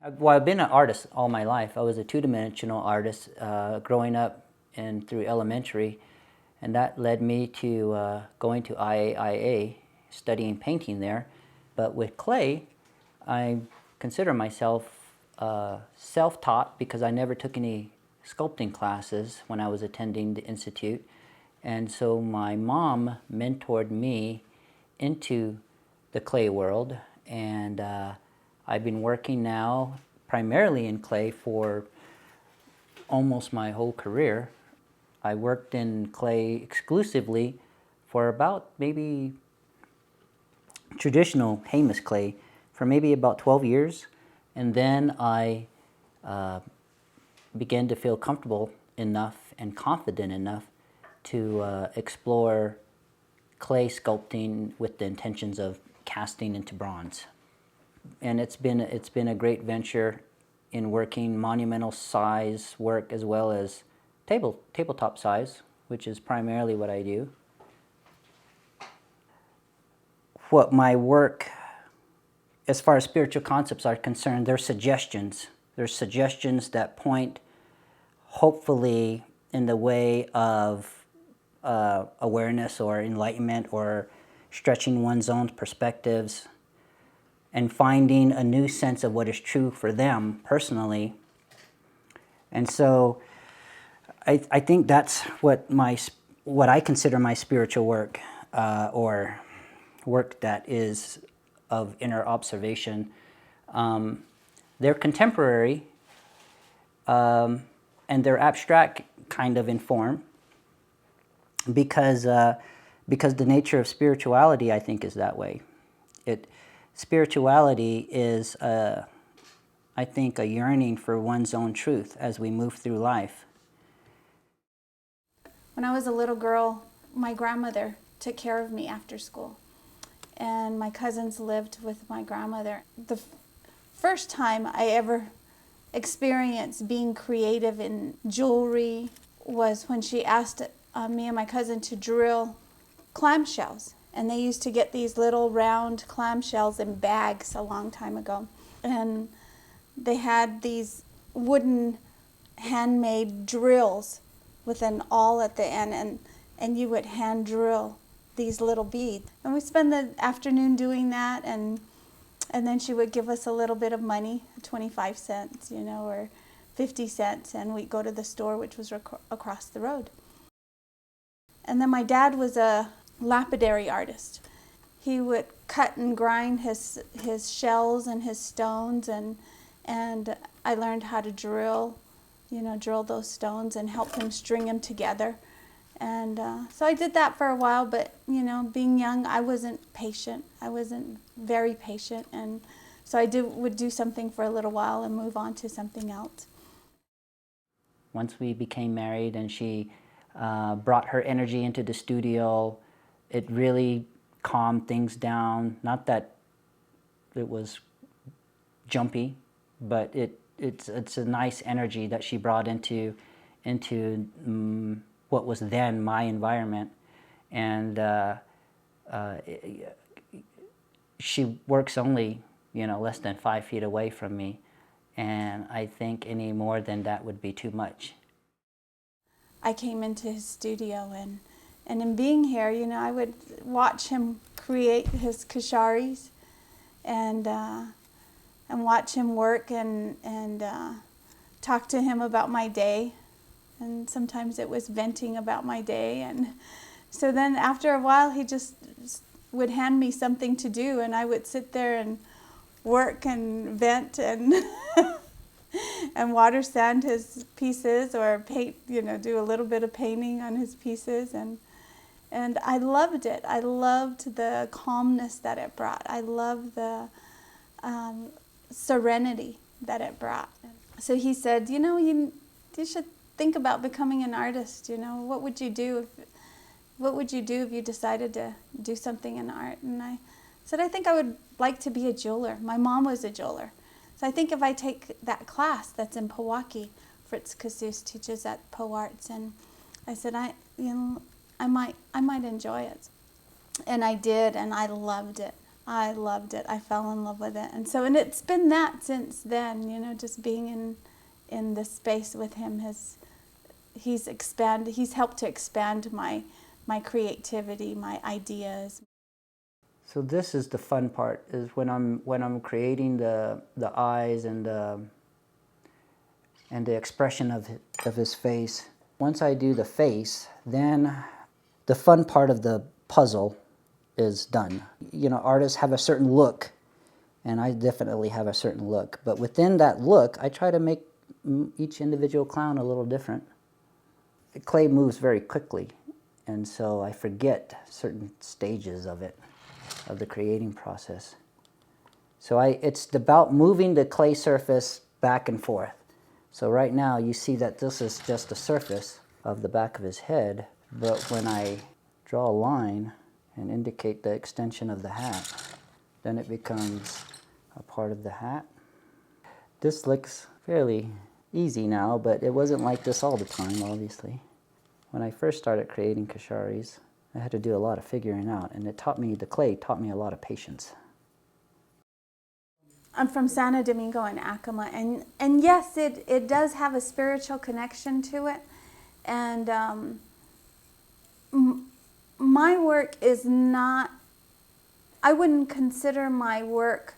Well, I've been an artist all my life. I was a two-dimensional artist growing up and through elementary, and that led me to going to IAIA, studying painting there. But with clay, I consider myself self-taught because I never took any sculpting classes when I was attending the institute. And so my mom mentored me into the clay world, and I've been working now primarily in clay for almost my whole career. I worked in clay exclusively for about maybe traditional Hamus clay for maybe about 12 years, and then I began to feel comfortable enough and confident enough to explore clay sculpting with the intentions of casting into bronze. And it's been a great venture in working monumental size work as well as tabletop size, which is primarily what I do. What my work, as far as spiritual concepts are concerned, they're suggestions. They're suggestions that point, hopefully, in the way of awareness or enlightenment or stretching one's own perspectives and finding a new sense of what is true for them personally. And so I think that's what I consider my spiritual work, or work that is of inner observation. They're contemporary, and they're abstract kind of in form, because the nature of spirituality, I think, is that way. Spirituality is, I think, a yearning for one's own truth as we move through life. When I was a little girl, my grandmother took care of me after school, and my cousins lived with my grandmother. The first time I ever experienced being creative in jewelry was when she asked me and my cousin to drill clamshells. And they used to get these little round clamshells in bags a long time ago. And they had these wooden handmade drills with an awl at the end, and you would hand drill these little beads. And we spent the afternoon doing that, and then she would give us a little bit of money, 25 cents, or 50 cents, and we'd go to the store, which was across the road. And then my dad was a lapidary artist. He would cut and grind his shells and his stones, and I learned how to drill those stones and help him string them together. And so I did that for a while, but being young, I wasn't patient. I wasn't very patient, and so I would do something for a little while and move on to something else. Once we became married and she brought her energy into the studio, it really calmed things down. Not that it was jumpy, but it's a nice energy that she brought into what was then my environment. And she works only less than 5 feet away from me, and I think any more than that would be too much. I came into his studio, and in being here, I would watch him create his kasharis, and watch him work, and talk to him about my day. And sometimes it was venting about my day, and so then after a while he just would hand me something to do, and I would sit there and work and vent and and water sand his pieces, or paint, do a little bit of painting on his pieces, and I loved it. I loved the calmness that it brought. I loved the serenity that it brought. So he said, you should think about becoming an artist. What would you do if you decided to do something in art? And I said, I think I would like to be a jeweler. My mom was a jeweler. So I think if I take that class that's in Pewaukee, Fritz Casus teaches at PoArts, and I said, I might enjoy it. And I did, and I loved it. I loved it. I fell in love with it. And it's been that since then, you know, just being in this space with him he's helped to expand my creativity, my ideas. So this is the fun part, is when I'm creating the eyes and the expression of his face. Once I do the face, then the fun part of the puzzle is done. You know, artists have a certain look, and I definitely have a certain look. But within that look, I try to make each individual clown a little different. The clay moves very quickly, and so I forget certain stages of it, of the creating process. So it's about moving the clay surface back and forth. So right now you see that this is just the surface of the back of his head, but when I draw a line and indicate the extension of the hat, then it becomes a part of the hat. This looks fairly easy now, but it wasn't like this all the time, obviously. When I first started creating Cacharis, I had to do a lot of figuring out, and the clay taught me a lot of patience. I'm from Santo Domingo in Acoma, and yes, it does have a spiritual connection to it. And my work is not, I wouldn't consider my work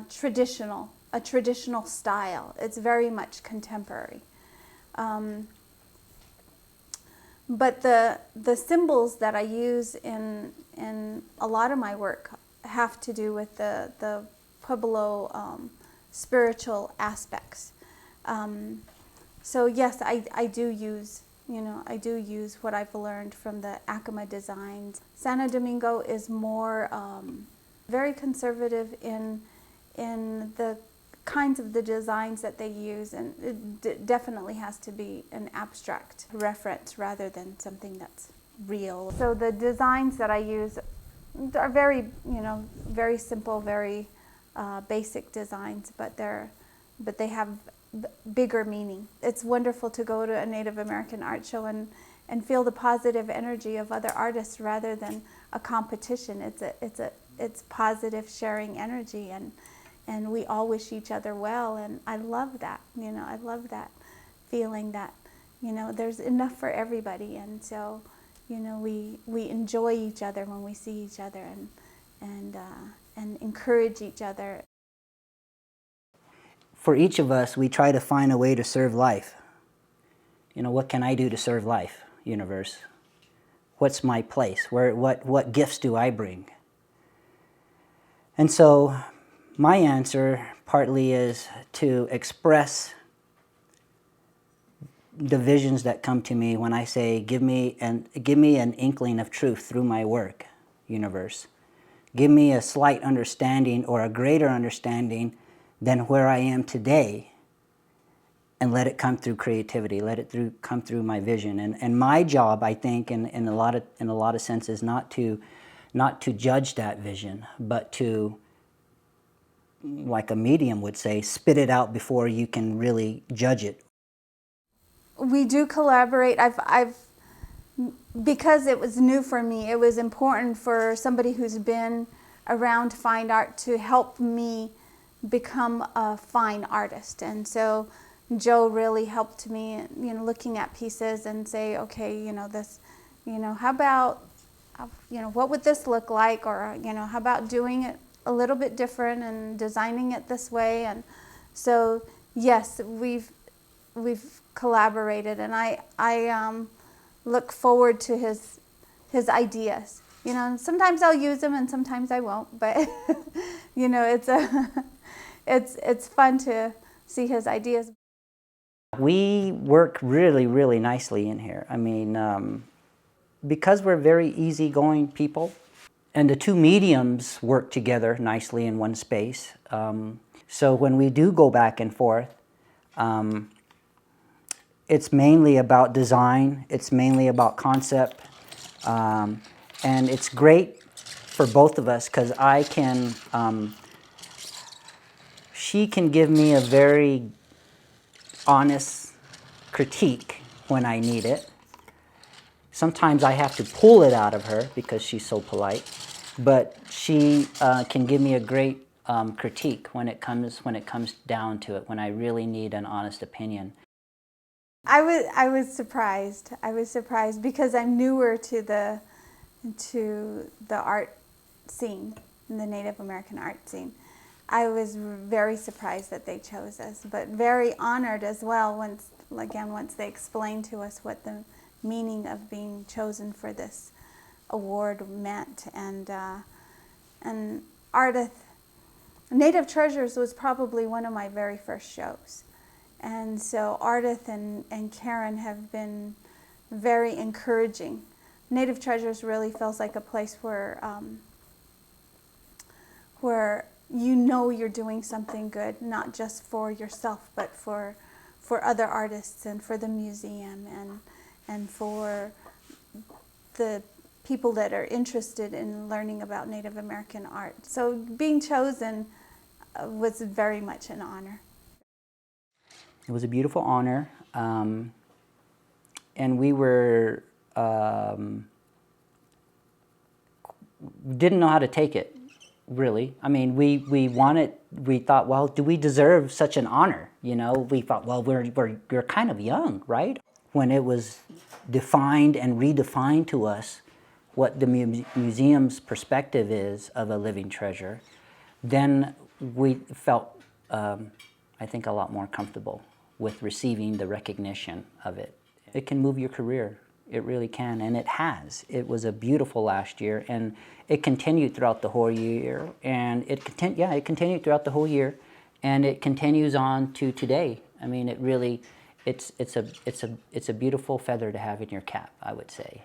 traditional, a traditional style. It's very much contemporary. But the symbols that I use in a lot of my work have to do with the Pueblo spiritual aspects. So yes, I do use, you know, I do use what I've learned from the Acoma designs. Santo Domingo is more very conservative in the kinds of the designs that they use, and it definitely has to be an abstract reference rather than something that's real. So the designs that I use are very, you know, very simple, very basic designs, but they have bigger meaning. It's wonderful to go to a Native American art show and feel the positive energy of other artists rather than a competition. It's positive sharing energy, and we all wish each other well, and I love that. You know, I love that feeling that, you know, there's enough for everybody, and so, you know, we enjoy each other when we see each other and encourage each other. For each of us, we try to find a way to serve life. You know, what can I do to serve life, universe? What's my place? What gifts do I bring? And so my answer partly is to express the visions that come to me when I say, give me an inkling of truth through my work, universe. Give me a slight understanding or a greater understanding than where I am today, and let it come through creativity, let it come through my vision. And my job, I think, in a lot of senses, not to judge that vision, but to, like a medium would say, spit it out before you can really judge it. We do collaborate. I've because it was new for me, it was important for somebody who's been around fine art to help me become a fine artist. And so Joe really helped me, you know, looking at pieces and say, okay, you know, this, you know, how about, you know, what would this look like? Or, you know, how about doing it a little bit different and designing it this way? And so, yes, we've collaborated, and I look forward to his ideas. You know, and sometimes I'll use them and sometimes I won't, but you know, it's fun to see his ideas. We work really, really nicely in here. I mean, because we're very easygoing people, and the two mediums work together nicely in one space. So when we do go back and forth, it's mainly about design, it's mainly about concept, and it's great for both of us because she can give me a very honest critique when I need it. Sometimes I have to pull it out of her because she's so polite. but she can give me a great critique when it comes down to it, when I really need an honest opinion. I was surprised. I was surprised because I'm newer to the art scene, the Native American art scene. I was very surprised that they chose us, but very honored as well once they explained to us what the meaning of being chosen for this award meant. And Ardith, Native Treasures was probably one of my very first shows. And so Ardith and Karen have been very encouraging. Native Treasures really feels like a place where you know you're doing something good, not just for yourself, but for other artists and for the museum and for the people that are interested in learning about Native American art. So being chosen was very much an honor. It was a beautiful honor, and we were didn't know how to take it, really. I mean, we thought, well, do we deserve such an honor? You know, we thought, well, we're kind of young, right? When it was defined and redefined to us what the museum's perspective is of a living treasure, then we felt, I think, a lot more comfortable with receiving the recognition of it. It can move your career. It really can, and it has. It was a beautiful last year, and it continued throughout the whole year, and it continued throughout the whole year, and it continues on to today. I mean, it really, it's a beautiful feather to have in your cap, I would say.